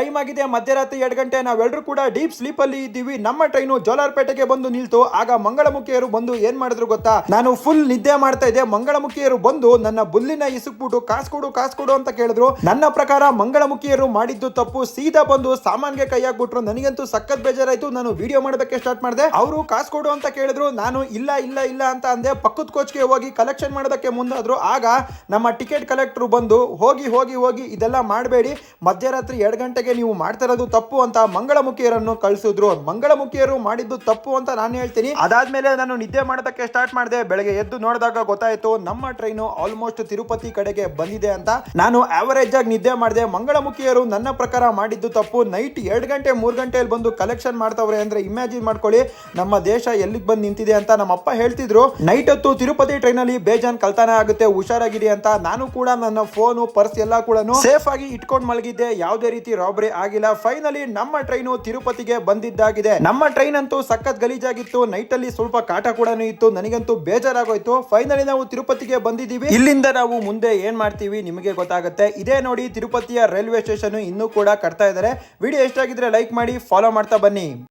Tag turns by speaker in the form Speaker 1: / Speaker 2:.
Speaker 1: Time ಆಗಿದೆ ಮಧ್ಯರಾತ್ರಿ 2 ಗಂಟೆ. ನಾವೆಲ್ಲರೂ ಕೂಡ ಡೀಪ್ ಸ್ಲೀಪ್ ಅಲ್ಲಿ ಇದ್ದೀವಿ. ನಮ್ಮ ಟ್ರೈನು ಜೋಲಾರ್ಪೇಟೆಗೆ ಬಂದು ನಿಲ್ತು. ಆಗ ಮಂಗಳಮುಖಿಯರು ಬಂದು ಏನ್ ಮಾಡಿದ್ರು ಗೊತ್ತಾ, ನಾನು ಫುಲ್ ನಿದ್ದೆ ಮಾಡ್ತಾ ಇದ್ದೆ. ಮಂಗಳಮುಖಿಯರು ಬಂದು ನನ್ನ ಬುಲ್ಲಿನ ಇಸುಕ್ಬಿಟ್ಟು ಕಾಸು ಕೊಡು ಅಂತ ಕೇಳಿದ್ರು. ನನ್ನ ಪ್ರಕಾರ ಮಂಗಳಮುಖಿಯರು ಮಾಡಿದ್ದು ತಪ್ಪು. ಸೀದಾ ಬಂದು ಸಾಮಾನ್ಗೆ ಕೈ ಹಾಕ್ಬಿಟ್ರು. ನನಗಂತೂ ಸಖತ್ ಬೇಜಾರಾಯ್ತು. ನಾನು ವಿಡಿಯೋ ಮಾಡೋದಕ್ಕೆ ಸ್ಟಾರ್ಟ್ ಮಾಡಿದೆ. ಅವರು ಕಾಸು ಕೊಡು ಅಂತ ಕೇಳಿದ್ರು. ನಾನು ಇಲ್ಲ ಅಂತ ಅಂದೆ. ಪಕ್ಕದ ಕೋಚ್ಗೆ ಹೋಗಿ ಕಲೆಕ್ಷನ್ ಮಾಡೋದಕ್ಕೆ ಮುಂದಾದ್ರು. ಆಗ ನಮ್ಮ ಟಿಕೆಟ್ ಕಲೆಕ್ಟರ್ ಬಂದು ಹೋಗಿ ಇದೆಲ್ಲ ಮಾಡಬೇಡಿ, ಮಧ್ಯರಾತ್ರಿ 2 ಗಂಟೆಗೆ ನೀವು ಮಾಡ್ತಾ ಇರೋದು ತಪ್ಪು ಅಂತ ಮಂಗಳಮುಖಿಯರನ್ನು ಕಳಿಸಿದ್ರು. ಮಂಗಳಮುಖಿಯರು ಮಾಡಿದ್ದು ತಪ್ಪು ಅಂತ ನಾನು ಹೇಳ್ತೀನಿ. ಅದಾದ್ಮೇಲೆ ನಾನು ನಿದ್ದೆ ಮಾಡೋದಕ್ಕೆ ಸ್ಟಾರ್ಟ್ ಮಾಡಿದೆ. ಬೆಳಗ್ಗೆ ಎದ್ದು ನೋಡಿದಾಗ ಗೊತ್ತಾಯ್ತು ನಮ್ಮ ಟ್ರೈನು ಆಲ್ಮೋಸ್ಟ್ ತಿರುಪತಿ ಕಡೆಗೆ ಬಂದಿದೆ ಅಂತ. ನಾನು ಆವರೇಜ್ ಆಗಿ ನಿದ್ದೆ ಮಾಡಿದೆ. ಮಂಗಳಮುಖಿಯರು ನನ್ನ ಪ್ರಕಾರ ಮಾಡಿದ್ದು ತಪ್ಪು. ನೈಟ್ 2 ಗಂಟೆ 3 ಗಂಟೆಯಲ್ಲಿ ಬಂದು ಕಲೆಕ್ಷನ್ ಮಾಡ್ತಾವ್ರೆ ಅಂದ್ರೆ ಇಮ್ಯಾಜಿನ್ ಮಾಡ್ಕೊಳ್ಳಿ ನಮ್ಮ ದೇಶ ಎಲ್ಲಿಗೆ ಬಂದು ನಿಂತಿದೆ ಅಂತ. ನಮ್ಮಪ್ಪ ಹೇಳ್ತಿದ್ರು ನೈಟ್ ಹೊತ್ತು ತಿರುಪತಿ ಟ್ರೈನ್ ಅಲ್ಲಿ ಬೇಜಾನ್ ಕಳ್ತನ ಆಗುತ್ತೆ, ಹುಷಾರಾಗಿರಿ ಅಂತ. ನಾನು ಕೂಡ ನನ್ನ ಫೋನು ಪರ್ಸ್ ಎಲ್ಲ ಕೂಡ ಸೇಫ್ ಆಗಿ ಇಟ್ಕೊಂಡು ಮಲಗಿದ್ದೆ. ಯಾವುದೇ ರೀತಿ ರಾಬರಿ ಆಗಿಲ್ಲ. ಫೈನಲಿ ನಮ್ಮ ಟ್ರೈನು ತಿರುಪತಿಗೆ ಬಂದಿದ್ದಾಗಿದೆ. ನಮ್ಮ ಟ್ರೈನ್ ಅಂತೂ ಸಖತ್ ಗಲೀಜಾಗಿತ್ತು. ನೈಟ್ ಅಲ್ಲಿ ಸ್ವಲ್ಪ ಕಾಟ ಕೂಡ ಇತ್ತು. ನನಗಂತೂ ಬೇಜಾರಾಗೋಯ್ತು. ಫೈನಲಿ ನಾವು ತಿರುಪತಿಗೆ ಬಂದಿದ್ದೀವಿ. ಇಲ್ಲಿಂದ ನಾವು ಮುಂದೆ ಏನ್ ಮಾಡ್ತೀವಿ ನಿಮಗೆ ಗೊತ್ತಾಗುತ್ತೆ. ಇದೇ ನೋಡಿ ತಿರುಪತಿಯ ರೈಲ್ವೆ ಸ್ಟೇಷನ್ ಇನ್ನೂ ಕೂಡ ಕಟ್ತಾ ಇದ್ದಾರೆ. ವಿಡಿಯೋ ಎಷ್ಟಾಗಿದ್ರೆ ಲೈಕ್ ಮಾಡಿ, ಫಾಲೋ ಮಾಡ್ತಾ ಬನ್ನಿ.